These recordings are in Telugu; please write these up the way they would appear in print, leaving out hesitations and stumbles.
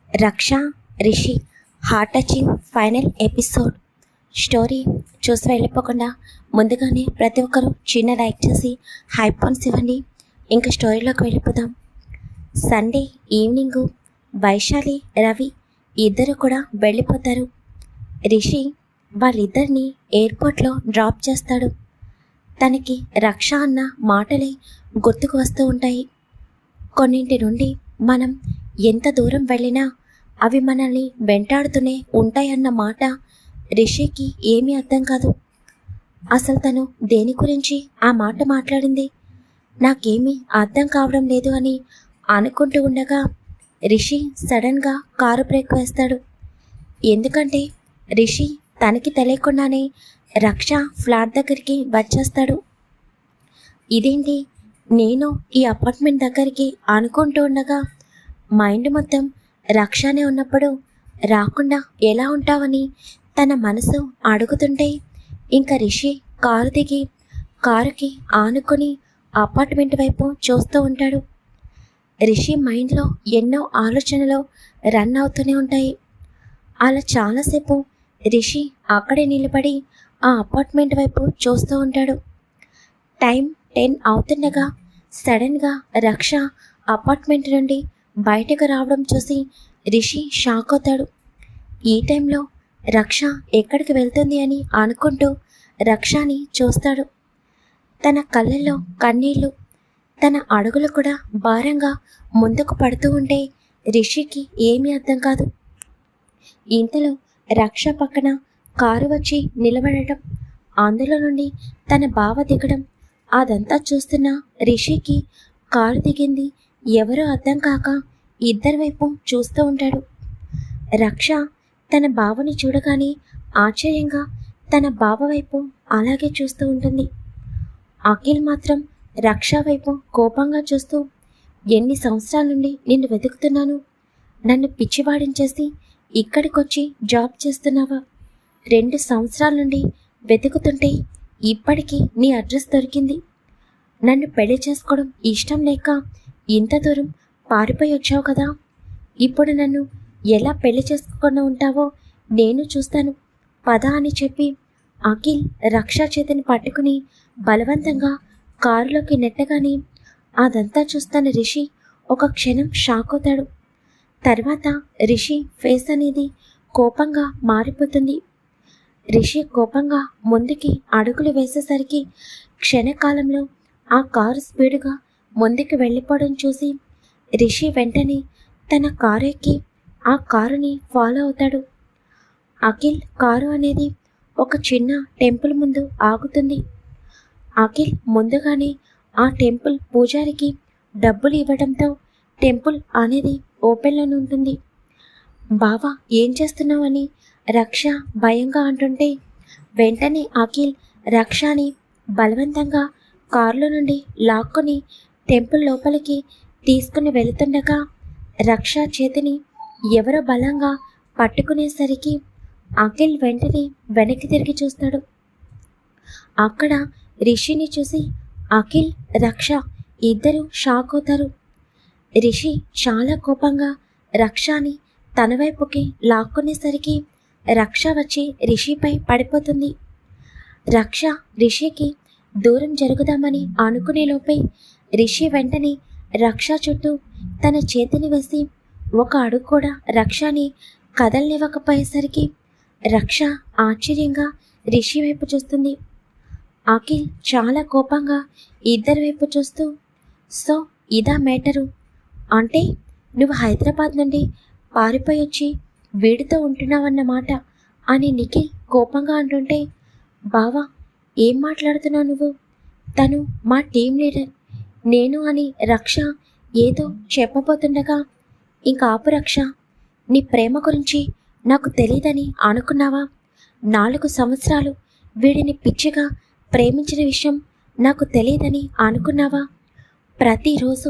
రక్ష Rishi heart touching final episode. Story చూసి వెళ్ళిపోకుండా ముందుగానే ప్రతి ఒక్కరూ చిన్న లైక్ చేసి హైపాన్స్ ఇవ్వండి. ఇంకా స్టోరీలోకి వెళ్ళిపోదాం. సండే ఈవినింగు వైశాలి రవి ఇద్దరు కూడా వెళ్ళిపోతారు. రిషి వాళ్ళిద్దరిని ఎయిర్పోర్ట్లో డ్రాప్ చేస్తాడు. తనకి రక్ష అన్న మాటలే గుర్తుకు వస్తూ ఉంటాయి. కొన్నింటి నుండి మనం ఎంత దూరం వెళ్ళినా అవి మనల్ని వెంటాడుతూనే ఉంటాయన్న మాట రిషికి ఏమీ అర్థం కాదు. అసలు తను దేని గురించి ఆ మాట మాట్లాడింది నాకేమీ అర్థం కావడం లేదు అని అనుకుంటూ ఉండగా రిషి సడన్గా కారు బ్రేక్ వేస్తాడు. ఎందుకంటే రిషి తనకి తెలియకుండానే రక్ష ఫ్లాట్ దగ్గరికి వచ్చేస్తాడు. ఇదేంటి, నేను ఈ అపార్ట్మెంట్ దగ్గరికి అనుకుంటూ ఉండగా మైండ్ మొత్తం రక్షనే ఉన్నప్పుడు రాకుండా ఎలా ఉంటావని తన మనసు అడుగుతుంటే ఇంకా రిషి కారు దిగి కారుకి ఆనుకొని అపార్ట్మెంట్ వైపు చూస్తూ ఉంటాడు. రిషి మైండ్లో ఎన్నో ఆలోచనలు రన్ అవుతూనే ఉంటాయి. అలా చాలాసేపు రిషి అక్కడే నిలబడి ఆ అపార్ట్మెంట్ వైపు చూస్తూ ఉంటాడు. టైం 10 అవుతుండగా సడన్గా రక్ష అపార్ట్మెంట్ నుండి బయటకు రావడం చూసి రిషి షాక్ అవుతాడు. ఈ టైంలో రక్ష ఎక్కడికి వెళ్తుంది అని అనుకుంటూ రక్షని చూస్తాడు. తన కళ్ళల్లో కన్నీళ్ళు, తన అడుగులు కూడా భారంగా ముందుకు పడుతూ ఉంటే రిషికి ఏమీ అర్థం కాదు. ఇంతలో రక్ష పక్కన కారు వచ్చి నిలబడటం, అందులో నుండి తన బావ దిగడం, అదంతా చూస్తున్న రిషికి కారు దిగింది ఎవరో అర్థం కాక ఇద్దరి వైపు చూస్తూ ఉంటాడు. రక్ష తన బావని చూడగానే ఆశ్చర్యంగా తన బావ వైపు అలాగే చూస్తూ ఉంటుంది. అఖిల్ మాత్రం రక్ష వైపు కోపంగా చూస్తూ, ఎన్ని సంవత్సరాల నుండి నిన్ను వెతుకుతున్నాను, నన్ను పిచ్చివాడించేసి ఇక్కడికొచ్చి జాబ్ చేస్తున్నావా? 2 సంవత్సరాల నుండి వెతుకుతుంటే ఇప్పటికీ నీ అడ్రస్ దొరికింది. నన్ను పెళ్లి చేసుకోవడం ఇష్టం లేక ఇంత దూరం పారిపోయి వచ్చావు కదా, ఇప్పుడు నన్ను ఎలా పెళ్లి చేసుకోకుండా ఉంటావో నేను చూస్తాను, పద అని చెప్పి అఖిల్ రక్ష చేతిని పట్టుకుని బలవంతంగా కారులోకి నెట్టగానే అదంతా చూస్తున్న రిషి ఒక క్షణం షాక్ అవుతాడు. తర్వాత రిషి ఫేస్ అనేది కోపంగా మారిపోతుంది. రిషి కోపంగా ముందుకి అడుగులు వేసేసరికి క్షణకాలంలో ఆ కారు స్పీడుగా ముందుకు వెళ్ళిపోవడం చూసి రిషి వెంటనే తన కారు ఎక్కి ఆ కారుని ఫాలో అవుతాడు. అఖిల్ కారు అనేది ఒక చిన్న టెంపుల్ ముందు ఆగుతుంది. అఖిల్ ముందుగానే ఆ టెంపుల్ పూజారికి డబ్బులు ఇవ్వడంతో టెంపుల్ అనేది ఓపెన్లోనే ఉంటుంది. బావా ఏం చేస్తున్నావని రక్ష భయంగా అంటుంటే వెంటనే అఖిల్ రక్షని బలవంతంగా కారులో నుండి లాక్కొని టెంపుల్ లోపలికి తీసుకుని వెళుతుండగా రక్ష చేతిని ఎవరో బలంగా పట్టుకునేసరికి అఖిల్ వెంటనే వెనక్కి తిరిగి చూస్తాడు. అక్కడ రిషిని చూసి అఖిల్ రక్ష ఇద్దరు షాక్ అవుతారు. రిషి చాలా కోపంగా రక్షని తన వైపుకి లాక్కునేసరికి రక్ష వచ్చి రిషిపై పడిపోతుంది. రక్ష రిషికి దూరం జరుగుదామని అనుకునే లోపై రిషి వెంటనే రక్ష చుట్టూ తన చేతిని వేసి ఒక అడుగు కూడా రక్షని కదలనివ్వకపోయేసరికి రక్ష ఆశ్చర్యంగా రిషి వైపు చూస్తుంది. అఖిల్ చాలా కోపంగా ఇద్దరి వైపు చూస్తూ, సో ఇదా మ్యాటరు, అంటే నువ్వు హైదరాబాద్ నుండి పారిపోయి వచ్చి వీడితో ఉంటున్నావన్నమాట అని నిఖిల్ కోపంగా అంటుంటే, బావా ఏం మాట్లాడుతున్నావు నువ్వు, తను మా టీం లీడర్, నేను అని రక్ష ఏదో చెప్పబోతుండగా, ఇంకా ఆపు రక్ష, నీ ప్రేమ గురించి నాకు తెలియదని అనుకున్నావా? 4 సంవత్సరాలు వీడిని పిచ్చిగా ప్రేమించిన విషయం నాకు తెలియదని అనుకున్నావా? ప్రతిరోజు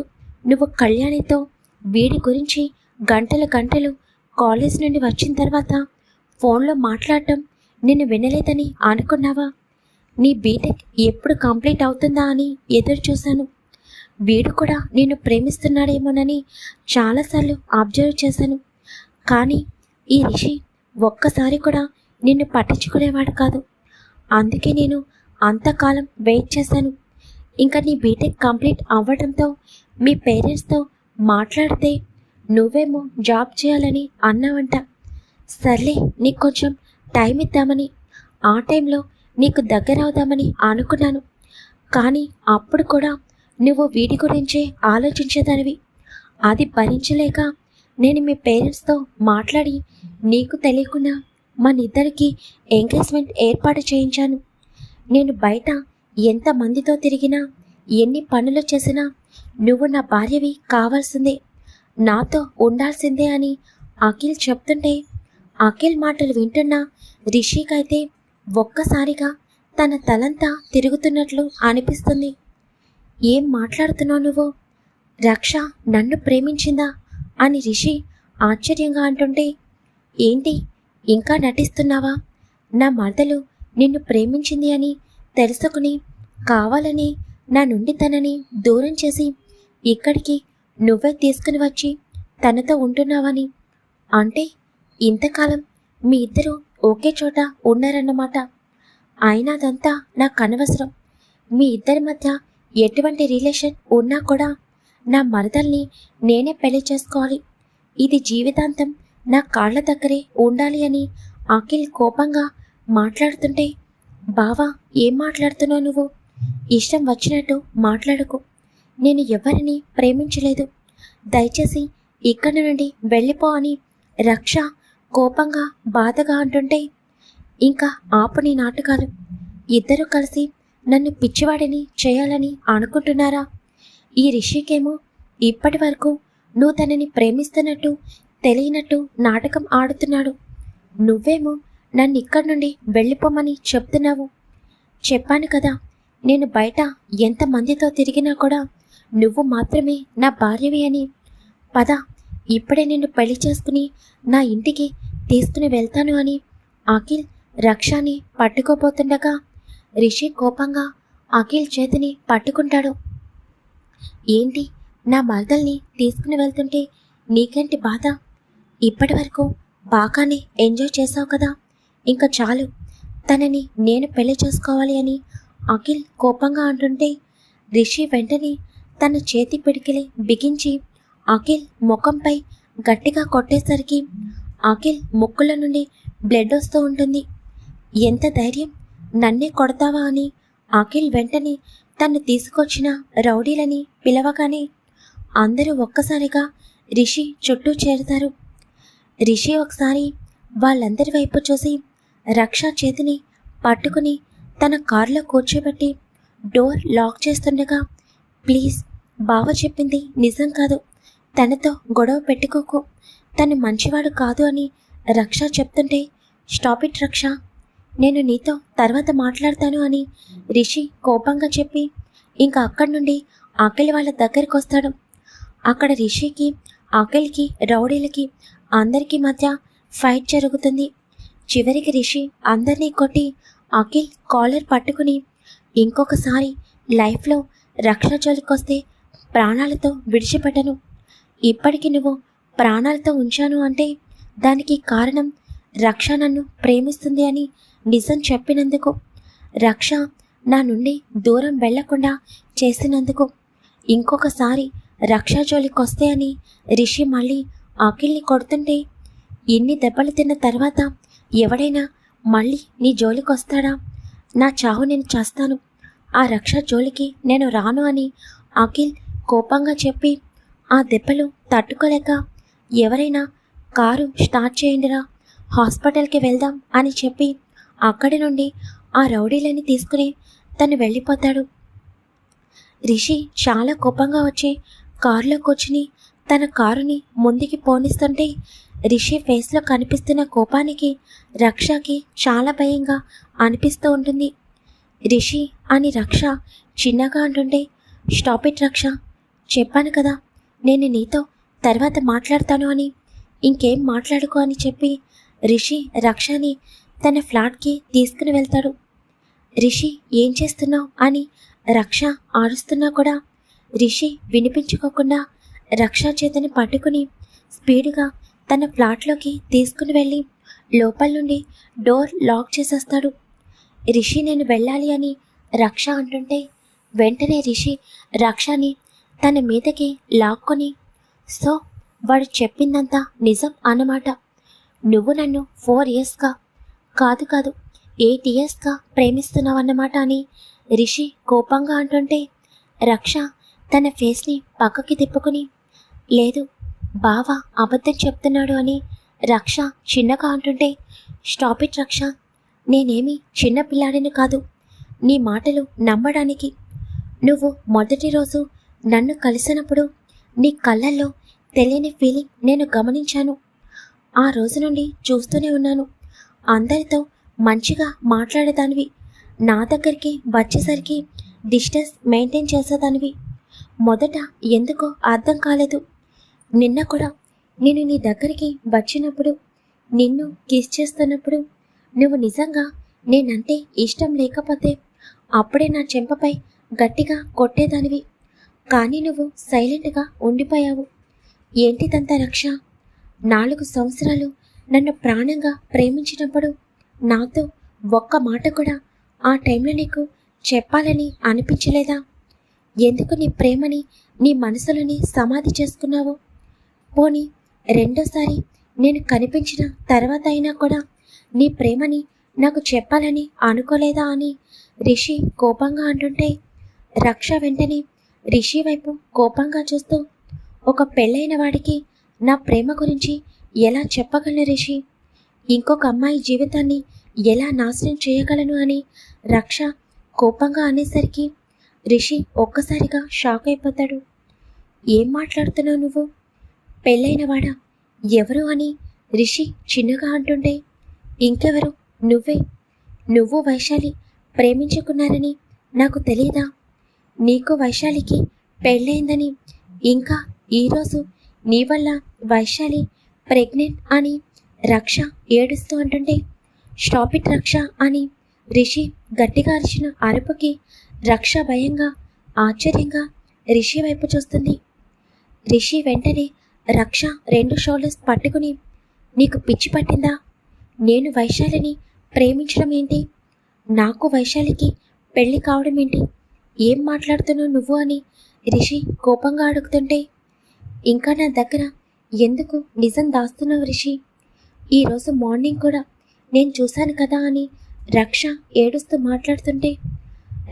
నువ్వు కళ్యాణితో వీడి గురించి గంటలు గంటలు కాలేజ్ నుండి వచ్చిన తర్వాత ఫోన్లో మాట్లాడటం నిన్ను వినలేదని అనుకున్నావా? నీ బీటెక్ ఎప్పుడు కంప్లీట్ అవుతుందా అని ఎదురు చూశాను. వీడు కూడా నిన్ను ప్రేమిస్తున్నాడేమోనని చాలాసార్లు అబ్జర్వ్ చేశాను. కానీ ఈ రిషి ఒక్కసారి కూడా నిన్ను పట్టించుకునేవాడు కాదు. అందుకే నేను అంతకాలం వెయిట్ చేశాను. ఇంకా నీ బీటెక్ కంప్లీట్ అవ్వడంతో మీ పేరెంట్స్తో మాట్లాడితే నువ్వేమో జాబ్ చేయాలని అన్నావంట. సర్లే, నీకు కొంచెం టైం ఇద్దామని, ఆ టైంలో నీకు దగ్గర అవుదామని అనుకున్నాను. కానీ అప్పుడు కూడా నువ్వు వీడి గురించే ఆలోచించేదానివి. అది భరించలేక నేను మీ పేరెంట్స్తో మాట్లాడి నీకు తెలియకుండా మనిద్దరికి ఎంగేజ్మెంట్ ఏర్పాటు చేయించాను. నేను బయట ఎంతమందితో తిరిగినా, ఎన్ని పనులు చేసినా నువ్వు నా భార్యవి కావాల్సిందే, నాతో ఉండాల్సిందే అని అఖిల్ చెప్తుంటే అఖిల్ మాటలు వింటున్న రిషికైతే ఒక్కసారిగా తన తలంతా తిరుగుతున్నట్లు అనిపిస్తుంది. ఏం మాట్లాడుతున్నావు నువ్వు? రక్ష నన్ను ప్రేమించిందా అని రిషి ఆశ్చర్యంగా అంటుంటే, ఏంటి ఇంకా నటిస్తున్నావా? నా మరదలు నిన్ను ప్రేమించింది అని తెలుసుకుని కావాలని నా నుండి తనని దూరం చేసి ఇక్కడికి నువ్వే తీసుకుని వచ్చి తనతో ఉంటున్నావని అంటే ఇంతకాలం మీ ఇద్దరు ఒకే చోట ఉన్నారన్నమాట. అయినా అదంతా నాకు అనవసరం. మీ ఇద్దరి మధ్య ఎటువంటి రిలేషన్ ఉన్నా కూడా నా మరదల్ని నేనే పెళ్లి చేసుకోవాలి. ఇది జీవితాంతం నా కాళ్ల దగ్గరే ఉండాలి అని అఖిల్ కోపంగా మాట్లాడుతుంటే, బావా ఏం మాట్లాడుతున్నావు నువ్వు? ఇష్టం వచ్చినట్టు మాట్లాడుకో. నేను ఎవరిని ప్రేమించలేదు. దయచేసి ఇక్కడి నుండి వెళ్ళిపో అని రక్ష కోపంగా బాధగా అంటుంటే, ఇంకా ఆపు నీ నాటకాలు. ఇద్దరూ కలిసి నన్ను పిచ్చివాడిని చేయాలని అనుకుంటున్నారా? ఈ రిషికేమో ఇప్పటి వరకు నువ్వు తనని ప్రేమిస్తున్నట్టు తెలియనట్టు నాటకం ఆడుతున్నాడు. నువ్వేమో నన్ను ఇక్కడి నుండి వెళ్ళిపోమని చెప్తున్నావు. చెప్పాను కదా, నేను బయట ఎంతమందితో తిరిగినా కూడా నువ్వు మాత్రమే నా భార్యవి అని. పద, ఇప్పుడే నిన్ను పెళ్లి చేసుకుని నా ఇంటికి తీసుకుని వెళ్తాను అని అఖిల్ రక్షని పట్టుకోపోతుండగా రిషి కోపంగా అఖిల్ చేతిని పట్టుకుంటాడు. ఏంటి, నా మరదల్ని తీసుకుని వెళ్తుంటే నీకేంటి బాధ? ఇప్పటి వరకు బాగానే ఎంజాయ్ చేసావు కదా, ఇంకా చాలు, తనని నేను పెళ్లి చేసుకోవాలి అని అఖిల్ కోపంగా అంటుంటే రిషి వెంటనే తన చేతి పిడికిలి బిగించి అఖిల్ ముఖంపై గట్టిగా కొట్టేసరికి అఖిల్ ముక్కుల నుండి బ్లడ్ వస్తూ ఉంటుంది. ఎంత ధైర్యం, నన్నే కొడతావా అని అఖిల్ వెంటనే తను తీసుకొచ్చిన రౌడీలని పిలవగానే అందరూ ఒక్కసారిగా రిషి చుట్టూ చేరుతారు. రిషి ఒకసారి వాళ్ళందరి వైపు చూసి రక్ష చేతిని పట్టుకుని తన కారులో కూర్చోబెట్టి డోర్ లాక్ చేస్తుండగా, ప్లీజ్, బావ చెప్పింది నిజం కాదు, తనతో గొడవ పెట్టుకోకు, తను మంచివాడు కాదు అని రక్ష చెప్తుంటే, స్టాప్ ఇట్ రక్ష, నేను నీతో తర్వాత మాట్లాడతాను అని రిషి కోపంగా చెప్పి ఇంకా అక్కడి నుండి అఖిల్ వాళ్ళ దగ్గరికి వస్తాడు. అక్కడ రిషికి, అఖిల్కి, రౌడీలకి అందరికీ మధ్య ఫైట్ జరుగుతుంది. చివరికి రిషి అందరినీ కొట్టి అఖిల్ కాలర్ పట్టుకుని, ఇంకొకసారి లైఫ్లో రక్ష జోలికొస్తే ప్రాణాలతో విడిచిపెట్టను. ఇప్పటికి నువ్వు ప్రాణాలతో ఉంచాను అంటే దానికి కారణం రక్ష నన్ను ప్రేమిస్తుంది అని నిజం చెప్పినందుకు, రక్ష నా నుండి దూరం వెళ్లకుండా చేసినందుకు. ఇంకొకసారి రక్ష జోలికొస్తే అని రిషి మళ్ళీ అఖిల్ని కొడుతుంటే, ఎన్ని దెబ్బలు తిన్న తర్వాత ఎవడైనా మళ్ళీ నీ జోలికొస్తాడా? నా చావు నేను చేస్తాను, ఆ రక్ష జోలికి నేను రాను అని అఖిల్ కోపంగా చెప్పి ఆ దెబ్బలు తట్టుకోలేక, ఎవరైనా కారు స్టార్ట్ చేయండిరా, హాస్పిటల్కి వెళ్దాం అని చెప్పి అక్కడి నుండి ఆ రౌడీలని తీసుకుని తను వెళ్ళిపోతాడు. రిషి చాలా కోపంగా వచ్చి కారులో కూర్చుని తన కారుని ముందుకి పోనిస్తుంటే రిషి ఫేస్లో కనిపిస్తున్న కోపానికి రక్షకి చాలా భయంగా అనిపిస్తూ ఉంటుంది. రిషి అని రక్ష చిన్నగా అంటుంటే, స్టాప్ ఇట్ రక్ష, చెప్పాను కదా నేను నీతో తర్వాత మాట్లాడతాను అని, ఇంకేం మాట్లాడుకో అని చెప్పి రిషి రక్షని తన ఫ్లాట్కి తీసుకుని వెళ్తాడు. రిషి ఏం చేస్తున్నావు అని రక్ష ఆరుస్తున్నా కూడా రిషి వినిపించుకోకుండా రక్ష చేతిని పట్టుకుని స్పీడ్గా తన ఫ్లాట్లోకి తీసుకుని వెళ్ళి లోపల నుండి డోర్ లాక్ చేసేస్తాడు. రిషి నేను వెళ్ళాలి అని రక్ష అంటుంటే వెంటనే రిషి రక్షని తన మీదకి లాక్కొని, సో వాడు చెప్పిందంతా నిజం అన్నమాట. నువ్వు నన్ను 4 ఇయర్స్గా కాదు 8 ఇయర్స్గా ప్రేమిస్తున్నావన్నమాట అని రిషి కోపంగా అంటుంటే రక్ష తన ఫేస్ని పక్కకి తిప్పుకుని, లేదు బావ అబద్ధం చెప్తున్నాడు అని రక్ష చిన్నగా అంటుంటే, స్టాప్ ఇట్ రక్ష, నేనేమి చిన్న పిల్లాడిని కాదు నీ మాటలు నమ్మడానికి. నువ్వు మొదటి రోజు నన్ను కలిసినప్పుడు నీ కళ్ళల్లో తెలియని ఫీలింగ్ నేను గమనించాను. ఆ రోజు నుండి చూస్తూనే ఉన్నాను. అందరితో మంచిగా మాట్లాడేదానివి, నా దగ్గరికి వచ్చేసరికి డిస్టెన్స్ మెయింటైన్ చేసేదానివి. మొదట ఎందుకో అర్థం కాలేదు. నిన్న కూడా నేను నీ దగ్గరికి వచ్చినప్పుడు, నిన్ను కిస్ చేస్తున్నప్పుడు నువ్వు నిజంగా నేనంటే ఇష్టం లేకపోతే అప్పుడే నా చెంపపై గట్టిగా కొట్టేదానివి. కానీ నువ్వు సైలెంట్గా ఉండిపోయావు. ఏంటిదంతా రక్ష? 4 సంవత్సరాలు నన్ను ప్రాణంగా ప్రేమించినప్పుడు నాతో ఒక్క మాట కూడా ఆ టైంలో నీకు చెప్పాలని అనిపించలేదా? ఎందుకు నీ ప్రేమని నీ మనసులోని సమాధి చేసుకున్నావు? పోనీ రెండోసారి నేను కనిపించిన తర్వాత అయినా కూడా నీ ప్రేమని నాకు చెప్పాలని అనుకోలేదా అని రిషి కోపంగా అంటుంటే రక్ష వెంటనే రిషి వైపు కోపంగా చూస్తూ, ఒక పెళ్ళైన వాడికి నా ప్రేమ గురించి ఎలా చెప్పగలను రిషి? ఇంకొక అమ్మాయి జీవితాన్ని ఎలా నాశనం చేయగలను అని రక్ష కోపంగా అనేసరికి రిషి ఒక్కసారిగా షాక్ అయిపోతాడు. ఏం మాట్లాడుతున్నావు నువ్వు? పెళ్ళైనవాడా? ఎవరు అని రిషి చిన్నగా అంటుంటే, ఇంకెవరు, నువ్వే. నువ్వు వైశాలి ప్రేమించుకున్నారని నాకు తెలీదా? నీకు వైశాలికి పెళ్ళైందని, ఇంకా ఈరోజు నీ వల్ల వైశాలి ప్రెగ్నెంట్ అని రక్ష ఏడుస్తూ అంటుంటే, స్టాప్ ఇట్ రక్ష అని రిషి గట్టిగా అరిచిన అరుపుకి రక్ష భయంగా ఆశ్చర్యంగా రిషి వైపు చూస్తుంది. రిషి వెంటనే రక్ష 2 షోల్డర్స్ పట్టుకుని, నీకు పిచ్చి పట్టిందా? నేను వైశాలిని ప్రేమించడం ఏంటి? నాకు వైశాలికి పెళ్లి కావడం ఏంటి? ఏం మాట్లాడుతున్నావు నువ్వు అని రిషి కోపంగా అడుగుతుంటే, ఇంకా నా దగ్గర ఎందుకు నిజం దాస్తున్నావు రిషి? ఈరోజు మార్నింగ్ కూడా నేను చూశాను కదా అని రక్ష ఏడుస్తూ మాట్లాడుతుంటే,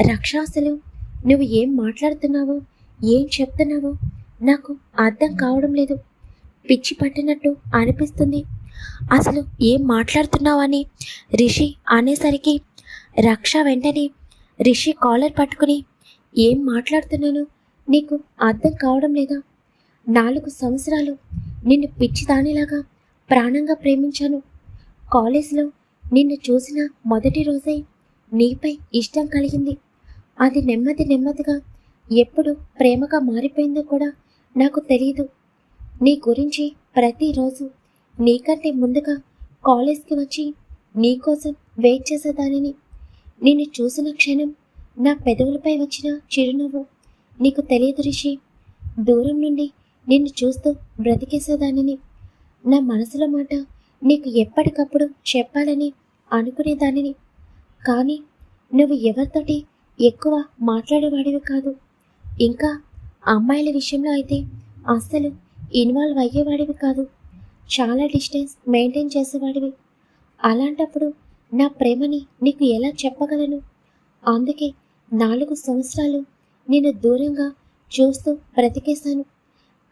రక్ష అసలు నువ్వు ఏం మాట్లాడుతున్నావో ఏం చెప్తున్నావో నాకు అర్థం కావడం లేదు. పిచ్చి పట్టినట్టు అనిపిస్తుంది. అసలు ఏం మాట్లాడుతున్నావు అని రిషి అనేసరికి రక్ష వెంటనే రిషి కాలర్ పట్టుకుని, ఏం మాట్లాడుతున్నాను నీకు అర్థం కావడం లేదా? 4 సంవత్సరాలు నిన్ను పిచ్చి దానిలాగా ప్రాణంగా ప్రేమించాను. కాలేజీలో నిన్ను చూసిన మొదటి రోజే నీపై ఇష్టం కలిగింది. అది నెమ్మదిగా ఎప్పుడు ప్రేమగా మారిపోయిందో కూడా నాకు తెలియదు. నీ గురించి ప్రతిరోజు నీకంటే ముందుగా కాలేజ్కి వచ్చి నీకోసం వెయిట్ చేసేదానిని. నిన్ను చూసిన క్షణం నా పెదవులపై వచ్చిన చిరునవ్వు నీకు తెలియదు రిషి. దూరం నుండి నిన్ను చూస్తూ బ్రతికేసేదానిని. నా మనసులో మాట నీకు ఎప్పటికప్పుడు చెప్పాలని అనుకునేదానిని. కానీ నువ్వు ఎవరితోటి ఎక్కువ మాట్లాడేవాడివి కాదు. ఇంకా అమ్మాయిల విషయంలో అయితే అస్సలు ఇన్వాల్వ్ అయ్యేవాడివి కాదు. చాలా డిస్టెన్స్ మెయింటైన్ చేసేవాడివి. అలాంటప్పుడు నా ప్రేమని నీకు ఎలా చెప్పగలను? అందుకే 4 సంవత్సరాలు నేను దూరంగా చూస్తూ బ్రతికేశాను.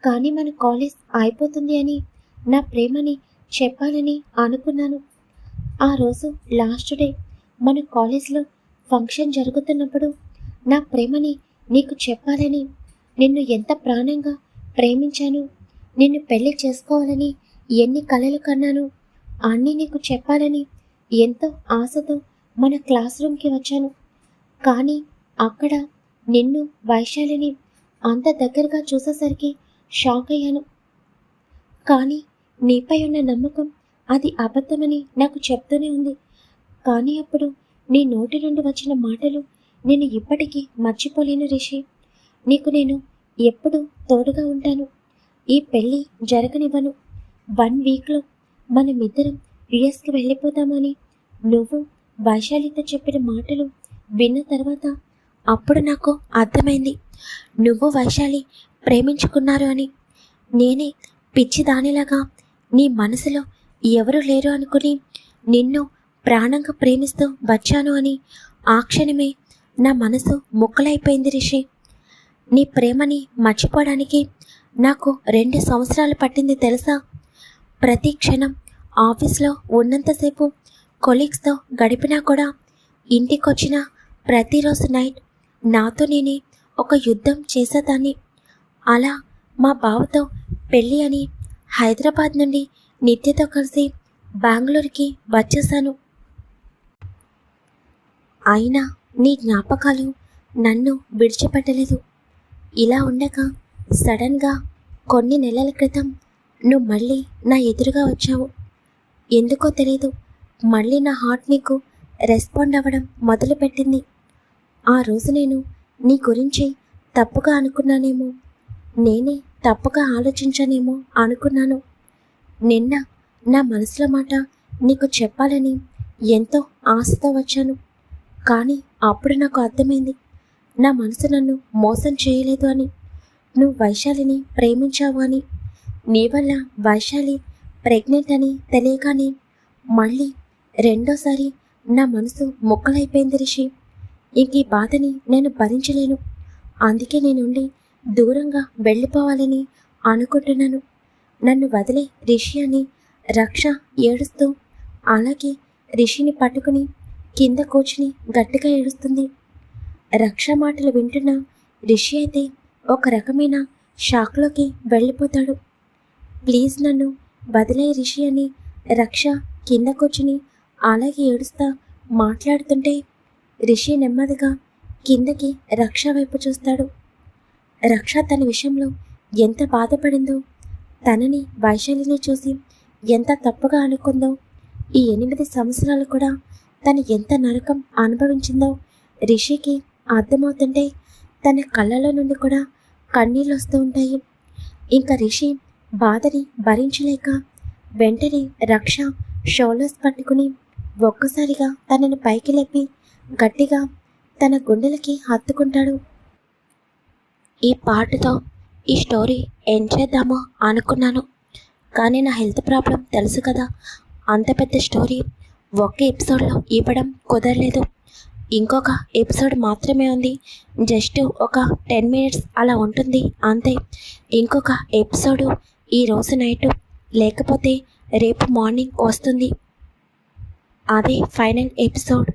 కానీ మన కాలేజ్ అయిపోతుంది అని నా ప్రేమని చెప్పాలని అనుకున్నాను. ఆ రోజు లాస్ట్ డే మన కాలేజ్లో ఫంక్షన్ జరుగుతున్నప్పుడు నా ప్రేమని నీకు చెప్పాలని, నిన్ను ఎంత ప్రాణంగా ప్రేమించాను, నిన్ను పెళ్లి చేసుకోవాలని ఎన్ని కలలు కన్నాను అన్నీ నీకు చెప్పాలని ఎంతో ఆశతో మన క్లాస్ రూమ్కి వచ్చాను. కానీ అక్కడ నిన్ను వైశాలిని అంత దగ్గరగా చూసేసరికి షాక్ అయ్యాను. కానీ నీపై ఉన్న నమ్మకం అది అబద్ధమని నాకు చెప్తూనే ఉంది. కానీ అప్పుడు నీ నోటి నుండి వచ్చిన మాటలు నేను ఇప్పటికీ మర్చిపోలేను రిషి. నీకు నేను ఎప్పుడు తోడుగా ఉంటాను. ఈ పెళ్ళి జరగనివ్వను. 1 వీక్లో మనమిద్దరం యుఎస్కి వెళ్ళిపోతామని నువ్వు వైశాలితో చెప్పిన మాటలు విన్న తర్వాత అప్పుడు నాకు అర్థమైంది నువ్వు వైశాలి ప్రేమించుకున్నారు అని. నేనే పిచ్చి దానిలాగా నీ మనసులో ఎవరు లేరు అనుకుని నిన్ను ప్రాణంగా ప్రేమిస్తూ వచ్చాను అని ఆ క్షణమే నా మనసు ముక్కలైపోయింది రిషి. నీ ప్రేమని మర్చిపోవడానికి నాకు 2 సంవత్సరాలు పట్టింది తెలుసా. ప్రతి క్షణం ఆఫీస్లో ఉన్నంతసేపు కొలీగ్స్తో గడిపినా కూడా ఇంటికొచ్చిన ప్రతిరోజు నైట్ నాతో నేనే ఒక యుద్ధం చేసేదాన్ని. అలా మా బావతో పెళ్ళి అని హైదరాబాద్ నుండి నిత్యతో కలిసి బెంగళూరుకి వచ్చేసాను. అయినా నీ జ్ఞాపకాలు నన్ను విడిచిపెట్టలేదు. ఇలా ఉండగా సడన్గా కొన్ని నెలల క్రితం నువ్వు మళ్ళీ నా ఎదురుగా వచ్చావు. ఎందుకో తెలీదు, మళ్ళీ నా హార్ట్ నీకు రెస్పాండ్ అవ్వడం మొదలుపెట్టింది. ఆ రోజు నేను నీ గురించి తప్పుగా అనుకున్నానేమో, నేనే తప్పుగా ఆలోచించానేమో అనుకున్నాను. నిన్న నా మనసులో మాట నీకు చెప్పాలని ఎంతో ఆశతో వచ్చాను. కానీ అప్పుడు నాకు అర్థమైంది నా మనసు నన్ను మోసం చేయలేదు అని, నువ్వు వైశాలిని ప్రేమించావు అని. నీ వల్ల వైశాలి ప్రెగ్నెంట్ అని తెలియగానే మళ్ళీ రెండోసారి నా మనసు ముక్కలైపోయింది రిషి. ఇంక ఈ బాధని నేను భరించలేను. అందుకే నేనుండి దూరంగా వెళ్ళిపోవాలని అనుకుంటున్నాను. నన్ను వదిలే రిషి అని రక్ష ఏడుస్తూ అలాగే రిషిని పట్టుకుని కింద కూర్చుని గట్టిగా ఏడుస్తుంది. రక్ష మాటలు వింటున్న రిషి అయితే ఒక రకమైన షాక్లోకి వెళ్ళిపోతాడు. ప్లీజ్ నన్ను వదిలే రిషి అని రక్ష కింద కూర్చుని అలాగే ఏడుస్తా మాట్లాడుతుంటే రిషి నెమ్మదిగా కిందకి రక్ష వైపు చూస్తాడు. రక్ష తన విషయంలో ఎంత బాధపడిందో, తనని వైశాలిని చూసి ఎంత తప్పుగా అనుకుందో, ఈ 8 సంవత్సరాలు కూడా తను ఎంత నరకం అనుభవించిందో రిషికి అర్థమవుతుంటే తన కళ్ళలో నుండి కూడా కన్నీళ్ళు వస్తూ ఉంటాయి. ఇంకా రిషి బాధని భరించలేక వెంటనే రక్ష షోల్డర్స్ పట్టుకుని ఒక్కసారిగా తనని పైకి లేపి గట్టిగా తన గుండెలకి హత్తుకుంటాడు. ఈ పాటతో ఈ స్టోరీ ఎండ్ చేద్దామో అనుకున్నాను, కానీ నా హెల్త్ ప్రాబ్లం తెలుసు కదా, అంత పెద్ద స్టోరీ ఒక్క ఎపిసోడ్లో ఇవ్వడం కుదరలేదు. ఇంకొక ఎపిసోడ్ మాత్రమే ఉంది, జస్ట్ ఒక 10 మినిట్స్ అలా ఉంటుంది అంతే. ఇంకొక ఎపిసోడు ఈరోజు నైట్ లేకపోతే రేపు మార్నింగ్ వస్తుంది. అదే ఫైనల్ ఎపిసోడ్.